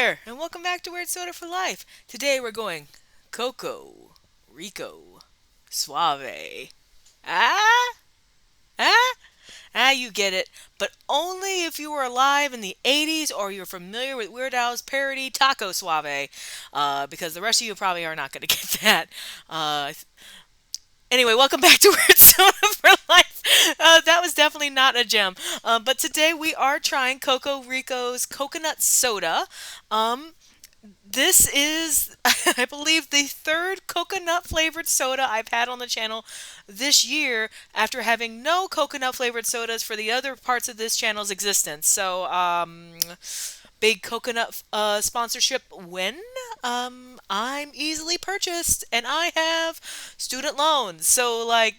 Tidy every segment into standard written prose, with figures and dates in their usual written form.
there, and welcome back to Weird Soda for Life. Today we're going Coco Rico Suave. Ah? Ah? You get it. But only if you were alive in the 80s or you're familiar with Weird Al's parody Taco Suave. Because the rest of you probably are not going to get that. Uh, Anyway, welcome back to Weird Soda for Life. That was definitely not a gem. But today we are trying Coco Rico's coconut soda. Um, this is, I believe, the third coconut flavored soda I've had on the channel this year after having no coconut flavored sodas for the other parts of this channel's existence. So, big coconut sponsorship when I'm easily purchased and I have student loans. So, like,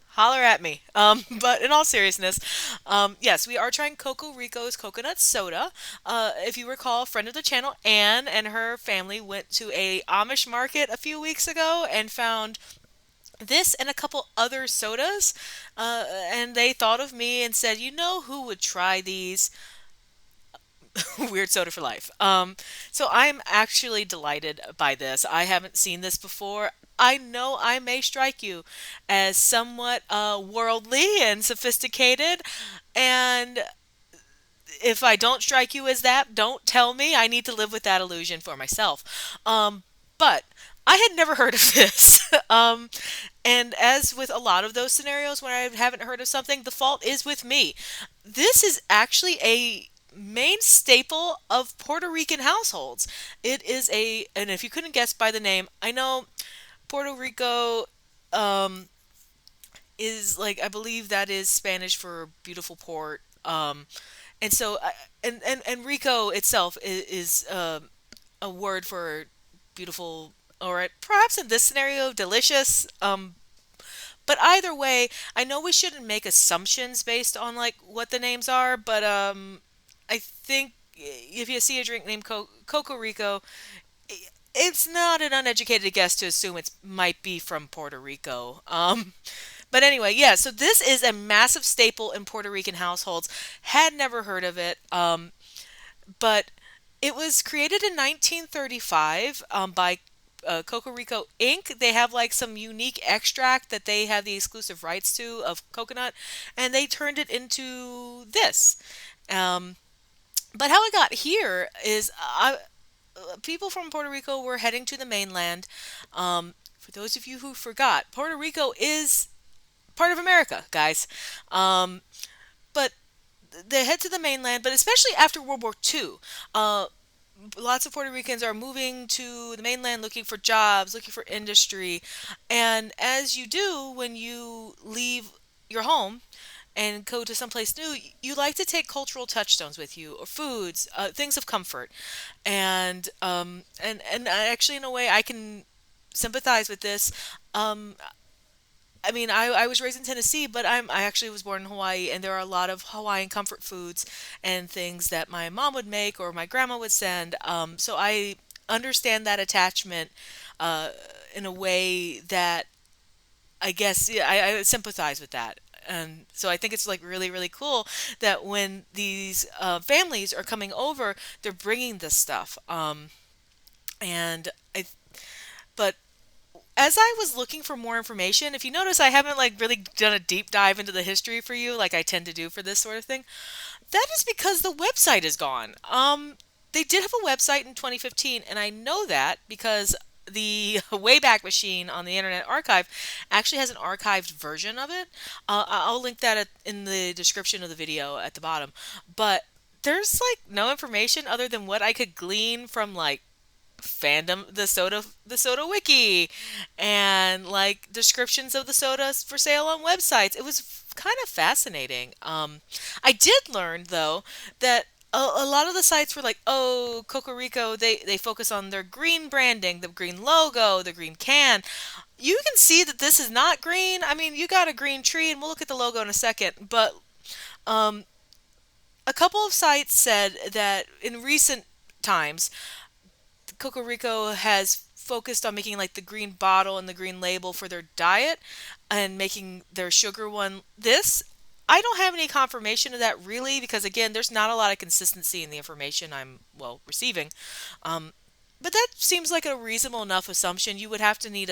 holler at me. But in all seriousness, yes, we are trying Coco Rico's coconut soda. If you recall, a friend of the channel, Anne, and her family went to a Amish market a few weeks ago and found this and a couple other sodas. And they thought of me and said, you know who would try these? Weird Soda for Life. So I'm actually delighted by this. I haven't seen this before. I know I may strike you as somewhat worldly and sophisticated, and if I don't strike you as that, don't tell me. I need to live with that illusion for myself. But I had never heard of this. And as with a lot of those scenarios when I haven't heard of something, the fault is with me. This is actually a main staple of Puerto Rican households. It is and if you couldn't guess by the name, I know Puerto Rico is like, I believe that is Spanish for beautiful port. And so, and Rico itself is a word for beautiful, or perhaps in this scenario, delicious. But either way, I know we shouldn't make assumptions based on like what the names are, but I think if you see a drink named Coco Rico, it's not an uneducated guess to assume it might be from Puerto Rico. But anyway, yeah, so this is a massive staple in Puerto Rican households. Had never heard of it, but it was created in 1935 by Coco Rico Inc. They have like some unique extract that they have the exclusive rights to of coconut, and they turned it into this. Um, but how it got here is people from Puerto Rico were heading to the mainland. For those of you who forgot, Puerto Rico is part of America, guys. Um, but they head to the mainland, but especially after World War II, lots of Puerto Ricans are moving to the mainland looking for jobs, looking for industry. And as you do when you leave your home and go to someplace new, you like to take cultural touchstones with you, or foods, things of comfort. And actually, in a way, I can sympathize with this. Um, I mean, I was raised in Tennessee, but I actually was born in Hawaii, and there are a lot of Hawaiian comfort foods and things that my mom would make or my grandma would send. So I understand that attachment uh, in a way that I guess, yeah, I sympathize with that. And so I think it's like really, really cool that when these families are coming over, they're bringing this stuff. And I, but as I was looking for more information, if you notice, I haven't like really done a deep dive into the history for you like I tend to do for this sort of thing. That is because the website is gone. They did have a website in 2015, and I know that because the Wayback Machine on the Internet Archive actually has an archived version of it. I'll link that in the description of the video at the bottom. But there's like no information other than what I could glean from like fandom, the soda wiki, and like descriptions of the sodas for sale on websites. It was kind of fascinating. I did learn though that a lot of the sites were like, oh, Coco Rico, they focus on their green branding, the green logo, the green can. You can see that this is not green. I mean, you got a green tree, and we'll look at the logo in a second. But um, a couple of sites said that in recent times, Coco Rico has focused on making like the green bottle and the green label for their diet and making their sugar one this. I don't have any confirmation of that really because again, there's not a lot of consistency in the information I'm receiving. Um, but that seems like a reasonable enough assumption. You would have to need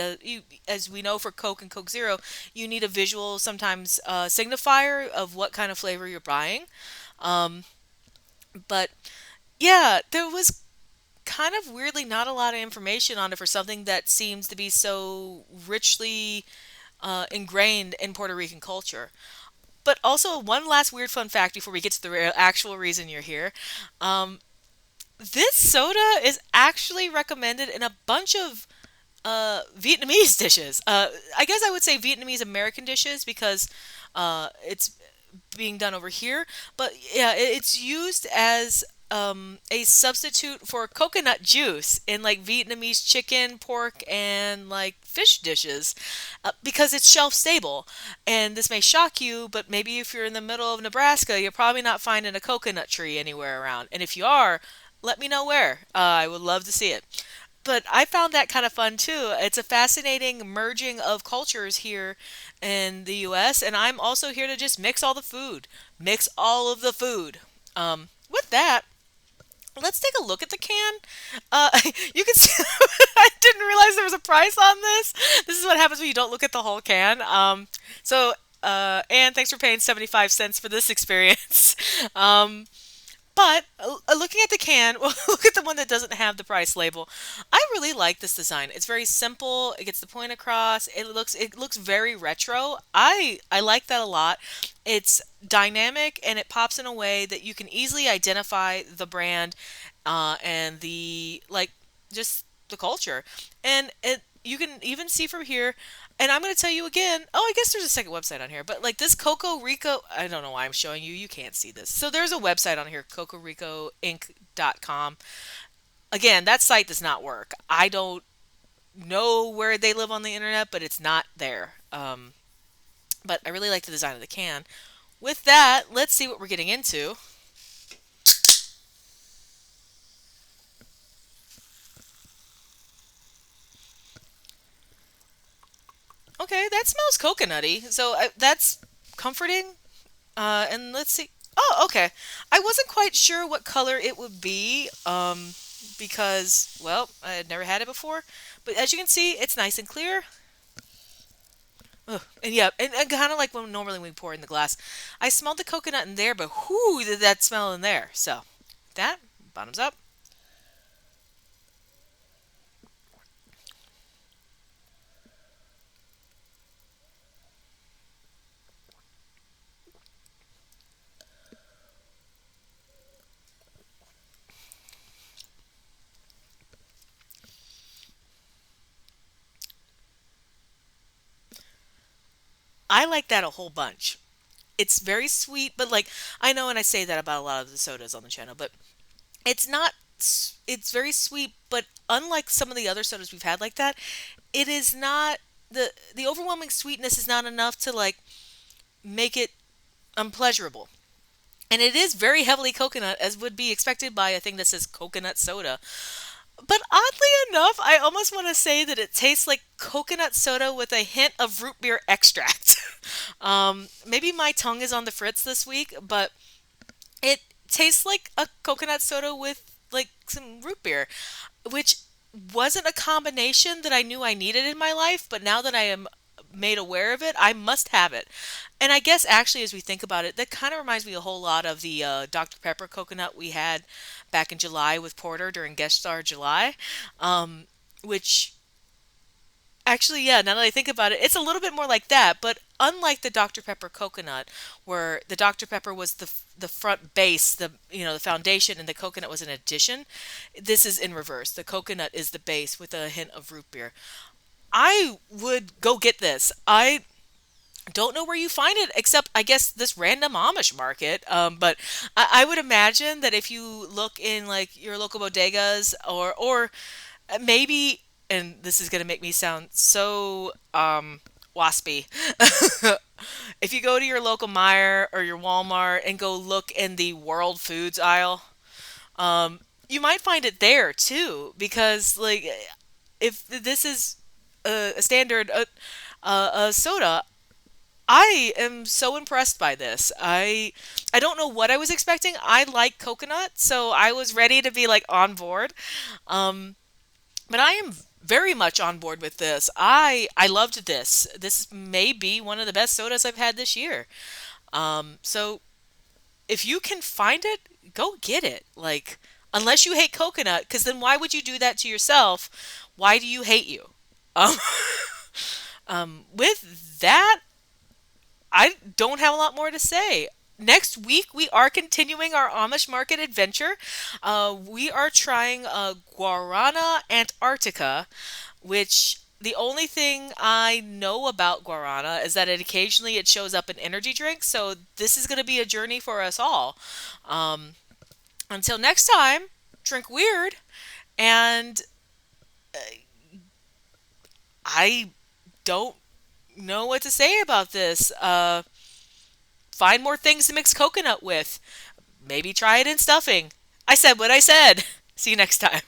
as we know for Coke and Coke Zero, you need a visual sometimes signifier of what kind of flavor you're buying. Um, but yeah, there was kind of weirdly not a lot of information on it for something that seems to be so richly ingrained in Puerto Rican culture. But also, one last weird fun fact before we get to the actual reason you're here. Um, this soda is actually recommended in a bunch of Vietnamese dishes. I guess I would say Vietnamese American dishes because it's being done over here. But yeah, it's used as a substitute for coconut juice in like Vietnamese chicken, pork, and like fish dishes because it's shelf stable. And this may shock you, but maybe if you're in the middle of Nebraska, you're probably not finding a coconut tree anywhere around. And if you are, let me know where. I would love to see it. But I found that kind of fun too. It's a fascinating merging of cultures here in the US, and I'm also here to just mix all the food. Mix all of the food. With that, let's take a look at the can. You can see, I didn't realize there was a price on this. This is what happens when you don't look at the whole can. Anne, thanks for paying 75 cents for this experience. Um, but looking at the can, well, look at the one that doesn't have the price label. I really like this design. It's very simple. It gets the point across. It looks very retro. I like that a lot. It's dynamic and it pops in a way that you can easily identify the brand and the like just the culture. And you can even see from here and I'm going to tell you again. Oh, I guess there's a second website on here, but like this Coco Rico, I don't know why I'm showing you. You can't see this. So there's a website on here, cocoricoinc.com. Again, that site does not work. I don't know where they live on the internet, but it's not there. But I really like the design of the can. With that, let's see what we're getting into. Okay, that smells coconutty, so that's comforting. And let's see. Oh, okay. I wasn't quite sure what color it would be, because, well, I had never had it before. But as you can see, it's nice and clear. Ugh. And yeah, and kind of like when normally we pour in the glass. I smelled the coconut in there, but whoo, did that smell in there. So, that, bottoms up. I like that a whole bunch. It's very sweet, but like, I know and I say that about a lot of the sodas on the channel, but it's not, it's very sweet, but unlike some of the other sodas we've had like that, it is not, the overwhelming sweetness is not enough to like make it unpleasurable. And it is very heavily coconut, as would be expected by a thing that says coconut soda. But oddly enough, I almost want to say that it tastes like coconut soda with a hint of root beer extract. Maybe my tongue is on the fritz this week, but it tastes like a coconut soda with like some root beer, which wasn't a combination that I knew I needed in my life, but now that I am made aware of it, I must have it. And I guess actually, as we think about it, that kind of reminds me a whole lot of the Dr. Pepper coconut we had back in July with Porter during Guest Star July, um, which actually, yeah, now that I think about it, it's a little bit more like that. But unlike the Dr. Pepper coconut, where the Dr. Pepper was the front base, the foundation, and the coconut was an addition, this is in reverse. The coconut is the base with a hint of root beer. I would go get this. I don't know where you find it, except I guess this random Amish market. But I would imagine that if you look in like your local bodegas or maybe, and this is gonna make me sound so waspy. If you go to your local Meijer or your Walmart and go look in the World Foods aisle, you might find it there too. Because like if this is a standard soda, I am so impressed by this. I don't know what I was expecting. I like coconut, so I was ready to be like on board. Um, but I am very much on board with this. I loved this. This may be one of the best sodas I've had this year. So if you can find it, go get it. Like, unless you hate coconut, because then why would you do that to yourself? Why do you hate you? Um, with that, I don't have a lot more to say. Next week, we are continuing our Amish market adventure. We are trying Guarana Antarctica, which the only thing I know about guarana is that it shows up in energy drinks. So this is going to be a journey for us all. Um, until next time, drink weird. And I don't know what to say about this. Find more things to mix coconut with. Maybe try it in stuffing. I said what I said. See you next time.